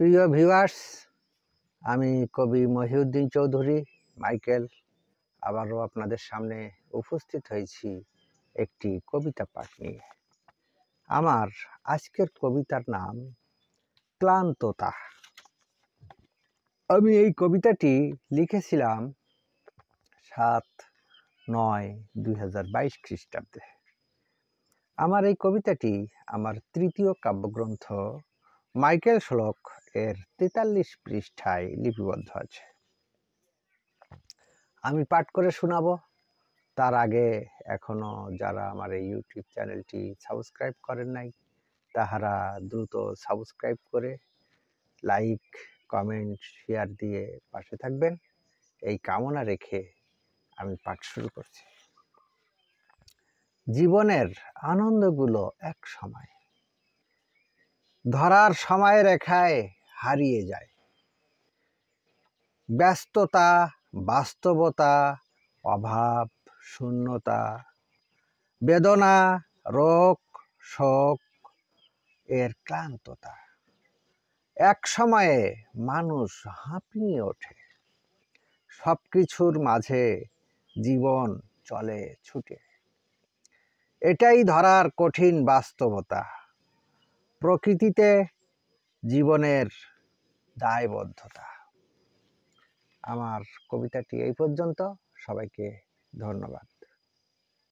প্রিয় ভিউয়ার্স, আমি কবি মহিউদ্দিন চৌধুরী মাইকেল আবারও আপনাদের সামনে উপস্থিত হয়েছি একটি কবিতা পাঠ নিয়ে। আমার আজকের কবিতার নাম ক্লান্ততা। আমি এই কবিতাটি লিখেছিলাম 7/9/2022 খ্রিস্টাব্দে। আমার এই কবিতাটি আমার তৃতীয় কাব্যগ্রন্থ মাইকেল শ্লোক এর 43 পৃষ্ঠায় লিপিবদ্ধ আছে। আমি পাঠ করে শোনাবো। তার আগে এখনো যারা আমার এই ইউটিউব চ্যানেলটি সাবস্ক্রাইব করেন নাই, তাহারা দ্রুত সাবস্ক্রাইব করে লাইক, কমেন্ট, শেয়ার দিয়ে পাশে থাকবেন, এই কামনা রেখে আমি পাঠ শুরু করছি। জীবনের আনন্দগুলো এক সময় ধরার সময় রেখায় হারিয়ে যায়। ব্যস্ততা, বাস্তবতা, অভাব, শূন্যতা, বেদনা, রোগ, শোক এর ক্লান্ততা। এক সময়ে মানুষ হাঁপিয়ে ওঠে। সব কিছুর মাঝে জীবন চলে ছুটে। এটাই ধরার কঠিন বাস্তবতা। প্রকৃতিতে জীবনের দায়বদ্ধতা। আমার কবিতাটি এই পর্যন্ত। সবাইকে ধন্যবাদ।